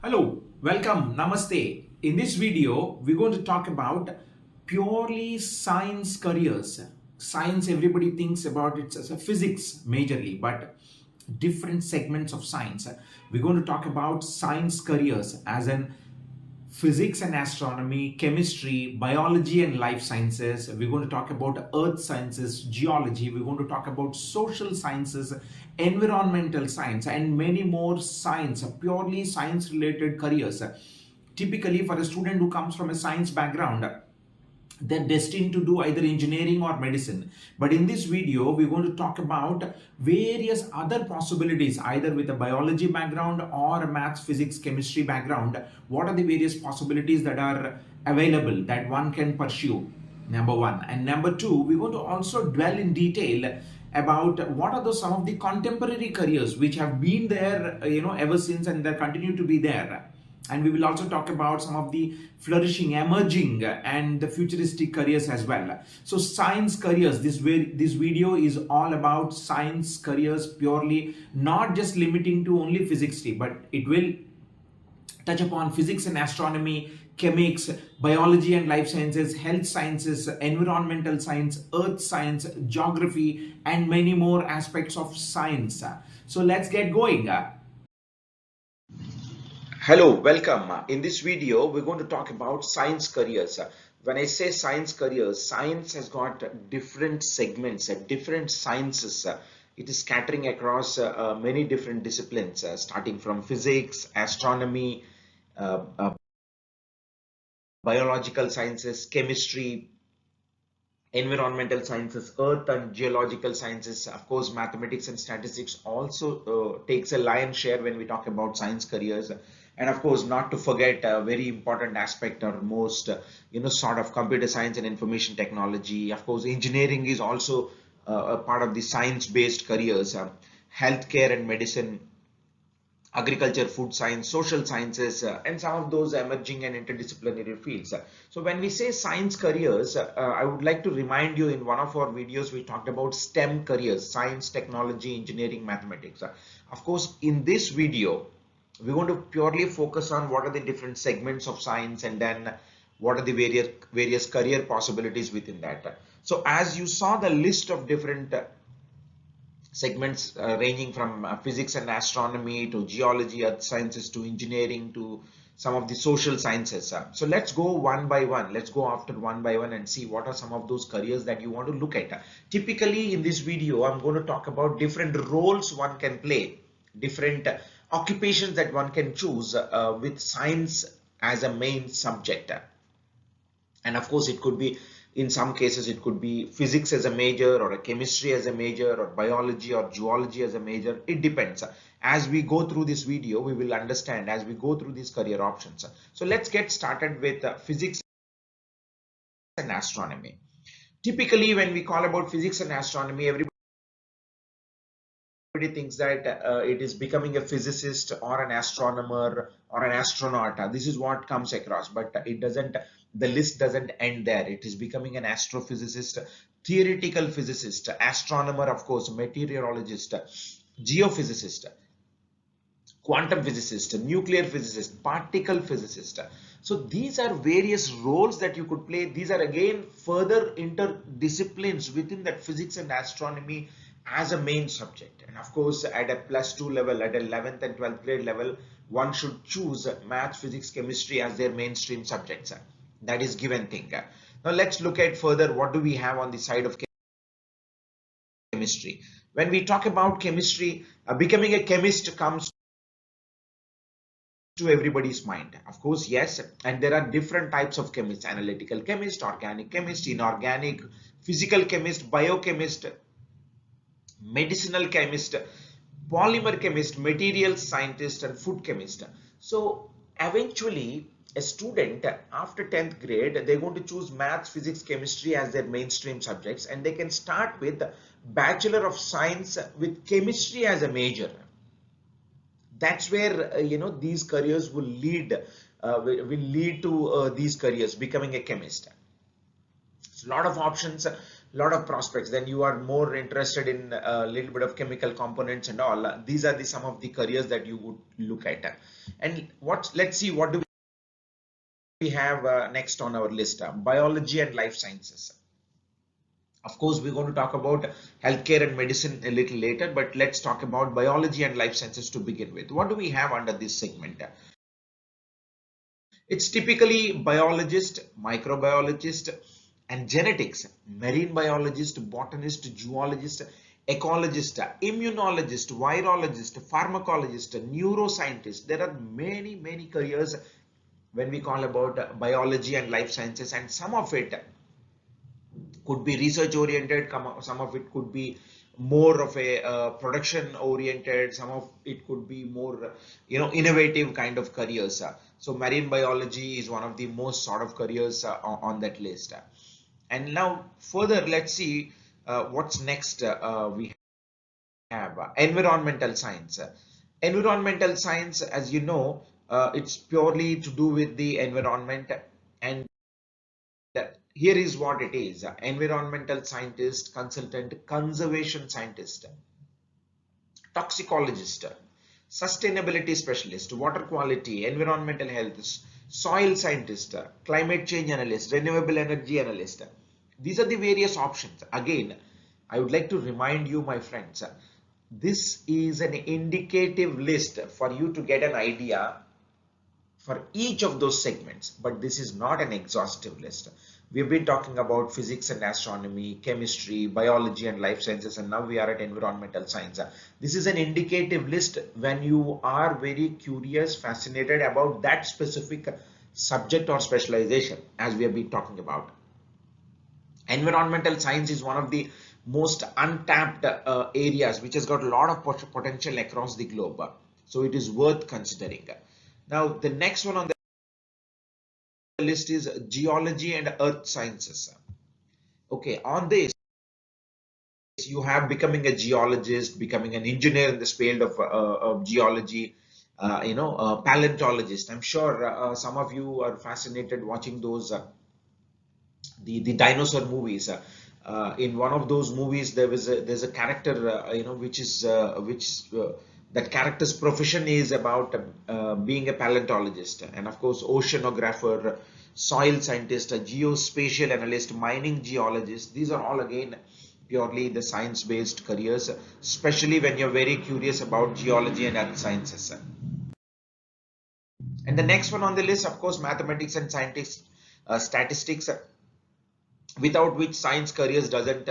Hello, welcome, namaste. In this video, we're going to talk about purely science careers. Science, everybody thinks about it as a physics majorly, but different segments of science. We're going to talk about science careers as in physics and astronomy, chemistry, biology and life sciences. We're going to talk about earth sciences, geology. We're going to talk about social sciences, environmental science, and many more science, purely science related careers. Typically, for a student who comes from a science background, they're destined to do either engineering or medicine. But in this video, we're going to talk about various other possibilities, either with a biology background or a maths, physics, chemistry background. What are the various possibilities that are available that one can pursue? Number one. And number two, we're going to also dwell in detail about what are some of the contemporary careers which have been there, ever since, and they continue to be there. And we will also talk about some of the flourishing, emerging, and the futuristic careers as well. So science careers, this video is all about science careers purely, not just limiting to only physics, but it will touch upon physics and astronomy, chemics, biology and life sciences, health sciences, environmental science, earth science, geography, and many more aspects of science. So let's get going. Hello, welcome. In this video, we're going to talk about science careers. When I say science careers, science has got different segments, different sciences. It is scattering across many different disciplines, starting from physics, astronomy, uh, uh, biological sciences, chemistry, environmental sciences, earth and geological sciences. Of course, mathematics and statistics also takes a lion's share when we talk about science careers. And of course, not to forget a very important aspect or most sort of computer science and information technology. Of course, engineering is also a part of the science based careers. Healthcare and medicine, agriculture, food science, social sciences, and some of those emerging and interdisciplinary fields. So when we say science careers, I would like to remind you, in one of our videos we talked about STEM careers: science, technology, engineering, mathematics. Of course, in this video we're going to purely focus on what are the different segments of science, and then what are the various career possibilities within that. So as you saw the list of different segments, ranging from physics and astronomy to geology, earth sciences, to engineering, to some of the social sciences. So let's go one by one. Let's go after one by one and see what are some of those careers that you want to look at. Typically in this video, I'm going to talk about different roles one can play, different occupations that one can choose with science as a main subject. And of course, it could be, in some cases it could be physics as a major, or a chemistry as a major, or biology or geology as a major. It depends. As we go through this video, we will understand as we go through these career options. So let's get started with physics and astronomy. Typically when we call about physics and astronomy, everybody thinks that it is becoming a physicist or an astronomer or an astronaut. This is what comes across, but it doesn't, the list doesn't end there. It is becoming an astrophysicist, theoretical physicist, astronomer, of course, meteorologist, geophysicist, quantum physicist, nuclear physicist, particle physicist. So these are various roles that you could play. These are again further interdisciplines within that physics and astronomy as a main subject. And of course, at a +2 level, at 11th and 12th grade level, one should choose math, physics, chemistry as their mainstream subjects. That is given thing. Now let's look at further what do we have on the side of chemistry. When we talk about chemistry, becoming a chemist comes to everybody's mind. Of course, yes, and there are different types of chemists: analytical chemist, organic chemist, inorganic, physical chemist, biochemist, medicinal chemist, polymer chemist, material scientist, and food chemist. So eventually a student after 10th grade, they're going to choose maths, physics, chemistry as their mainstream subjects, and they can start with Bachelor of Science with chemistry as a major. That's where these careers will lead to these careers, becoming a chemist. So a lot of options. lot of prospects, then you are more interested in a little bit of chemical components and all. These are the some of the careers that you would look at. And let's see what do we have next on our list. Biology and life sciences. Of course, we're going to talk about healthcare and medicine a little later, but let's talk about biology and life sciences to begin with. What do we have under this segment? It's typically biologist, microbiologist, and genetics, marine biologist, botanist, zoologist, ecologist, immunologist, virologist, pharmacologist, neuroscientist. There are many, many careers when we call about biology and life sciences, and some of it could be research oriented, some of it could be more of a production oriented, some of it could be more innovative kind of careers. So marine biology is one of the most sort of careers on that list. And now further, let's see what's next. We have environmental science. Environmental science, as you know, it's purely to do with the environment. And here is what it is: environmental scientist, consultant, conservation scientist, toxicologist, sustainability specialist, water quality, environmental health, soil scientist, climate change analyst, renewable energy analyst. These are the various options. Again, I would like to remind you, my friends, this is an indicative list for you to get an idea for each of those segments, but this is not an exhaustive list. We've been talking about physics and astronomy, chemistry, biology and life sciences, and now we are at environmental science. This is an indicative list when you are very curious, fascinated about that specific subject or specialization, as we have been talking about. Environmental science is one of the most untapped areas which has got a lot of potential across the globe. So it is worth considering. Now, the next one on the list is geology and earth sciences. Okay, on this you have becoming a geologist, becoming an engineer in this field of geology, paleontologist. I'm sure some of you are fascinated watching those the dinosaur movies. In one of those movies, there's a character that character's profession is about being a paleontologist, and of course oceanographer, soil scientist, a geospatial analyst, mining geologist. These are all again purely the science-based careers, especially when you're very curious about geology and earth sciences. And the next one on the list, of course, mathematics and scientists, statistics, without which science careers doesn't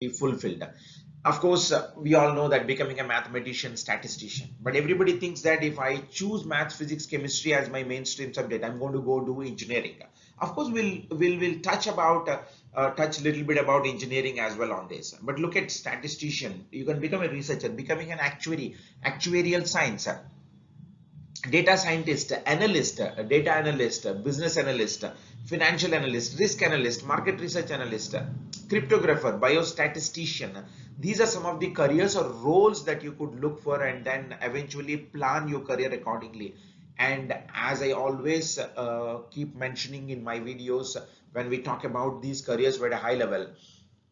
be fulfilled. Of course, we all know that becoming a mathematician, statistician, but everybody thinks that if I choose maths, physics, chemistry as my mainstream subject, I'm going to go do engineering. Of course, we'll touch a little bit about engineering as well on this. But look at statistician. You can become a researcher, becoming an actuary, actuarial science, data scientist, analyst, data analyst, business analyst, financial analyst, risk analyst, market research analyst, cryptographer, biostatistician. These are some of the careers or roles that you could look for and then eventually plan your career accordingly. And as I always keep mentioning in my videos, when we talk about these careers at a high level,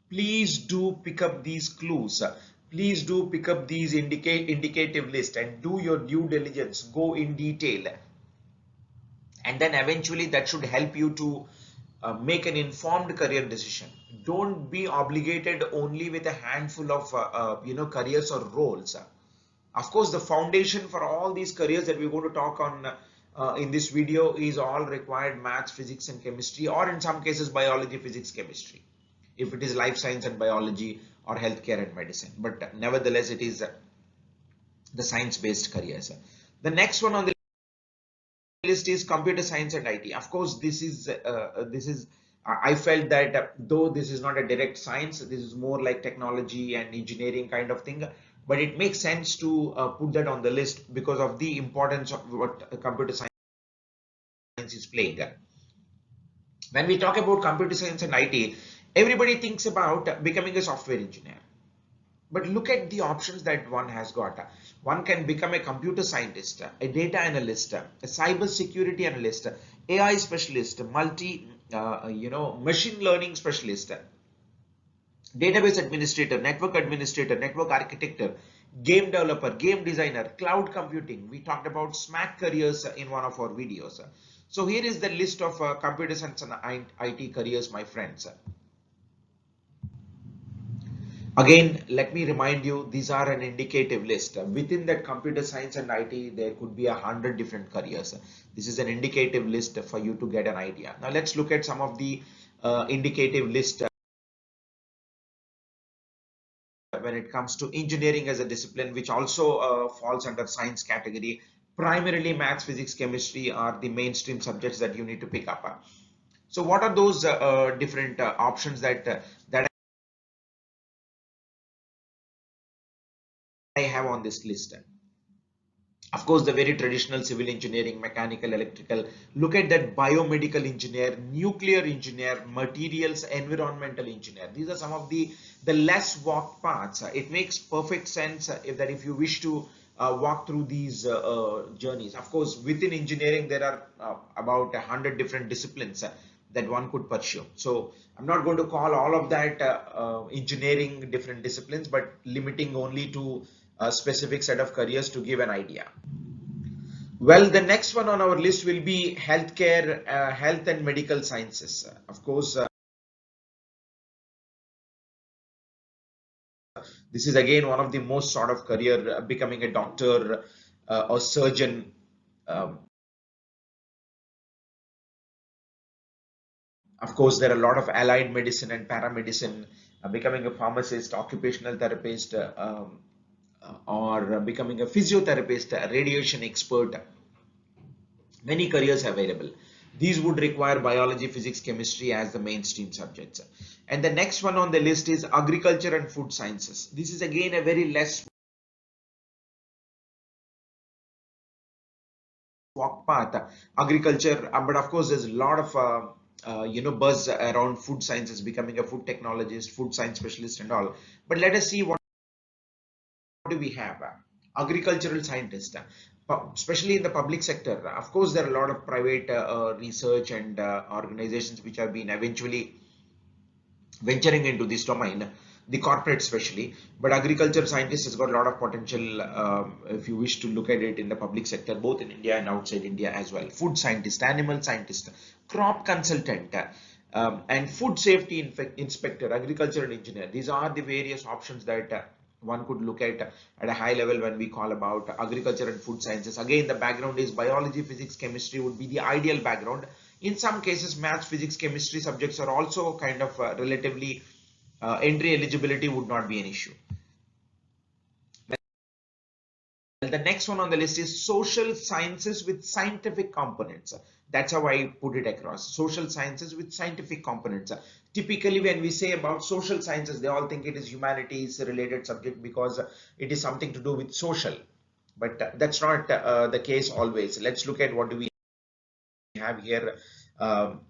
please do pick up these clues. Please do pick up these indicative list and do your due diligence, go in detail, and then eventually that should help you to make an informed career decision. Don't be obligated only with a handful of careers or roles. Of course, the foundation for all these careers that we're going to talk on in this video is all required maths, physics and chemistry, or in some cases biology, physics, chemistry, if it is life science and biology or healthcare and medicine. But nevertheless, it is the science-based careers. The next one on the list is computer science and IT. Of course, this is I felt that though this is not a direct science, this is more like technology and engineering kind of thing, but it makes sense to put that on the list because of the importance of what computer science is playing. When we talk about computer science and IT, everybody thinks about becoming a software engineer. But look at the options that one has got. One can become a computer scientist, a data analyst, a cyber security analyst, AI specialist, machine learning specialist, database administrator, network architecture, game developer, game designer, cloud computing. We talked about SMAC careers in one of our videos. So here is the list of computer science and IT careers, my friends. Again, let me remind you, these are an indicative list. Within that computer science and IT, there could be 100 different careers. This is an indicative list for you to get an idea. Now let's look at some of the indicative list when it comes to engineering as a discipline, which also falls under science category. Primarily maths, physics, chemistry are the mainstream subjects that you need to pick up. So what are those different options that I have on this list? Of course, the very traditional civil engineering, mechanical, electrical. Look at that biomedical engineer, nuclear engineer, materials, environmental engineer. These are some of the less walked paths. It makes perfect sense if you wish to walk through these journeys. Of course, within engineering, there are about 100 different disciplines that one could pursue. So I'm not going to call all of that engineering different disciplines, but limiting only to a specific set of careers to give an idea. Well, the next one on our list will be healthcare, health and medical sciences. Of course, this is again one of the most sort of career, becoming a doctor or surgeon. Um, of course, there are a lot of allied medicine and paramedicine, becoming a pharmacist, occupational therapist, or becoming a physiotherapist, a radiation expert. Many careers available. These would require biology, physics, chemistry as the mainstream subjects. And the next one on the list is agriculture and food sciences. This is again a very less walk path. Agriculture, but of course there's a lot of buzz around food sciences, becoming a food technologist, food science specialist and all. But let us see what do we have. Agricultural scientist, especially in the public sector. Of course, there are a lot of private research and organizations which have been eventually venturing into this domain, the corporate especially. But agriculture scientist has got a lot of potential if you wish to look at it in the public sector, both in India and outside India as well. Food scientist, animal scientist, crop consultant, and food safety inspector, agricultural engineer. These are the various options that one could look at a high level when we call about agriculture and food sciences. Again, the background is biology, physics, chemistry would be the ideal background. In some cases, maths, physics, chemistry subjects are also kind of relatively entry eligibility would not be an issue. The next one on the list is social sciences with scientific components. That's how I put it across. Social sciences with scientific components. Typically, when we say about social sciences, they all think it is humanities related subject because it is something to do with social. But that's not the case always. Let's look at what do we have here. Um,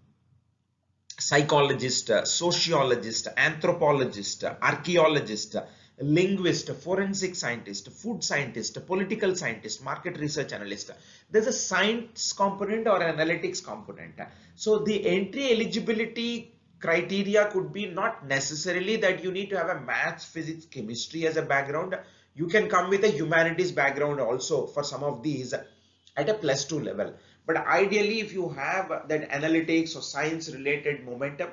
Psychologist, sociologist, anthropologist, archaeologist, linguist, forensic scientist, food scientist, political scientist, market research analyst. There's a science component or analytics component. So the entry eligibility criteria could be not necessarily that you need to have a maths, physics, chemistry as a background. You can come with a humanities background also for some of these at a +2 level. But ideally, if you have that analytics or science related momentum,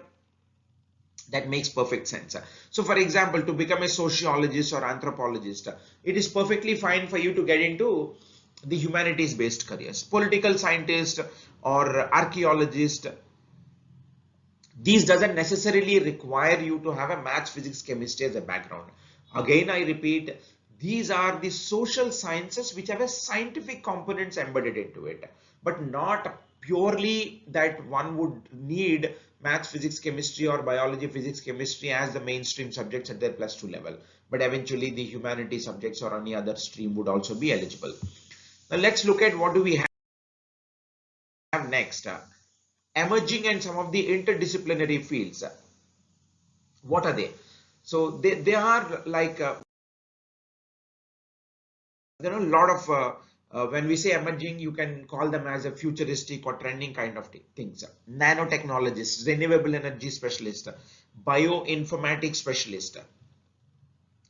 that makes perfect sense. So for example, to become a sociologist or anthropologist, it is perfectly fine for you to get into the humanities based careers. Political scientist or archaeologist, these doesn't necessarily require you to have a maths, physics, chemistry as a background. Again, I repeat, these are the social sciences which have a scientific components embedded into it, but not purely that one would need maths, physics, chemistry or biology, physics, chemistry as the mainstream subjects at their +2 level. But eventually the humanities subjects or any other stream would also be eligible. Now let's look at what do we have next. Emerging and some of the interdisciplinary fields. What are they? So they are like there are a lot of When we say emerging, you can call them as a futuristic or trending kind of things. Nanotechnologists, renewable energy specialist, bioinformatics specialist,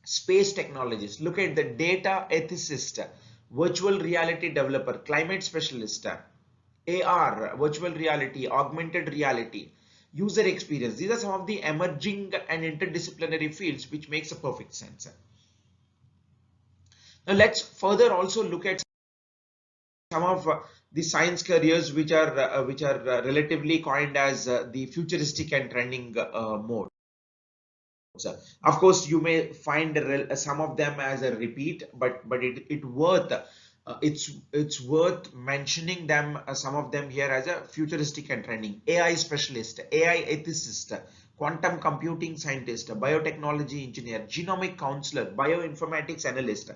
space technologist. Look at the data ethicist, virtual reality developer, climate specialist, AR, virtual reality, augmented reality, user experience. These are some of the emerging and interdisciplinary fields which makes a perfect sense. Now let's further also look at some of the science careers which are relatively coined as the futuristic and trending modes. Of course, you may find some of them as a repeat, but it's worth mentioning them, some of them here, as a futuristic and trending. AI specialist, AI ethicist, quantum computing scientist, biotechnology engineer, genomic counselor, bioinformatics analyst.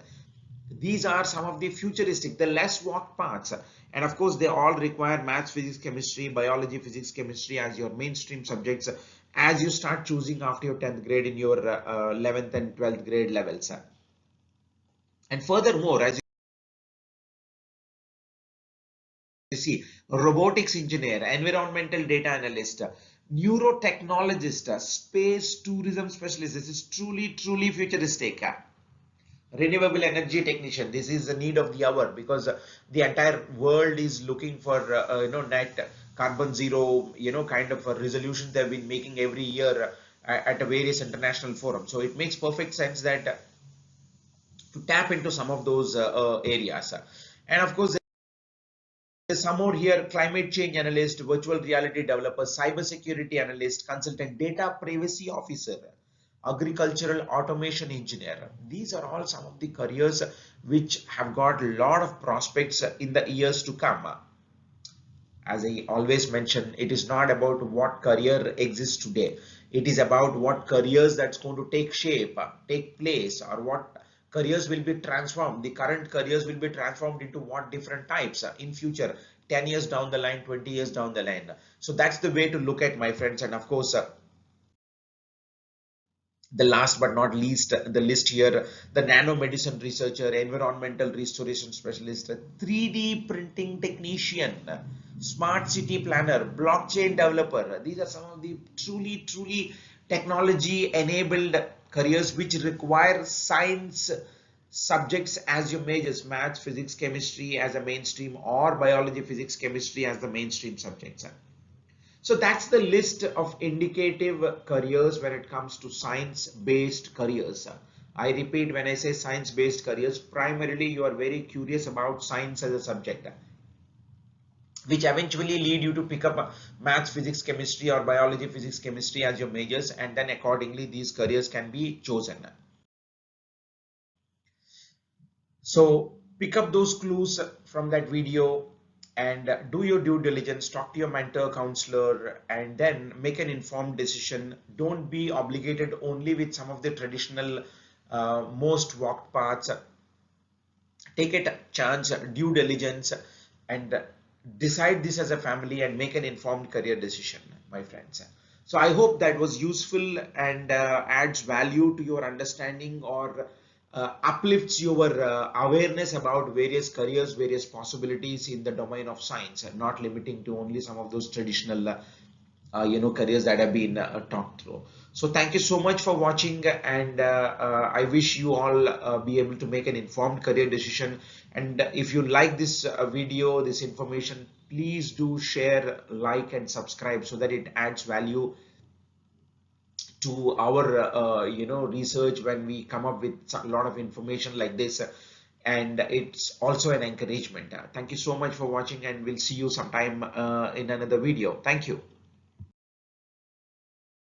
These are some of the futuristic, the less walked paths. And of course, they all require maths, physics, chemistry, biology, physics, chemistry as your mainstream subjects as you start choosing after your 10th grade in your 11th and 12th grade levels. And furthermore, as you see, robotics engineer, environmental data analyst, neurotechnologist, space tourism specialist. This is truly futuristic. Renewable energy technician, this is the need of the hour, because the entire world is looking for net carbon zero, kind of a resolution they've been making every year at a various international forums. So it makes perfect sense that to tap into some of those areas. And of course, there's some more here: climate change analyst, virtual reality developer, cyber security analyst, consultant, data privacy officer, agricultural automation engineer. These are all some of the careers which have got a lot of prospects in the years to come. As I always mention, it is not about what career exists today. It is about what careers that's going to take shape, take place, or what careers will be transformed. The current careers will be transformed into what different types in future, 10 years down the line, 20 years down the line. So that's the way to look at, my friends. And of course, the last but not least, the list here: the nanomedicine researcher, environmental restoration specialist, 3D printing technician, smart city planner, blockchain developer. These are some of the truly technology enabled careers which require science subjects as your majors: maths, physics, chemistry as a mainstream, or biology, physics, chemistry as the mainstream subjects. So that's the list of indicative careers when it comes to science-based careers. I repeat, when I say science-based careers, primarily you are very curious about science as a subject, which eventually lead you to pick up maths, physics, chemistry, or biology, physics, chemistry as your majors, and then accordingly these careers can be chosen. So pick up those clues from that video and do your due diligence, talk to your mentor, counselor, and then make an informed decision. Don't be obligated only with some of the traditional most walked paths. Take a chance, due diligence, and decide this as a family and make an informed career decision, my friends. So I hope that was useful and adds value to your understanding, or uplifts your awareness about various careers, various possibilities in the domain of science, and not limiting to only some of those traditional careers that have been talked through. So thank you so much for watching, and I wish you all be able to make an informed career decision. And if you like this video, this information, please do share, like, and subscribe, so that it adds value to our research when we come up with a lot of information like this. And it's also an encouragement. Thank you so much for watching, and we'll see you sometime in another video. Thank you.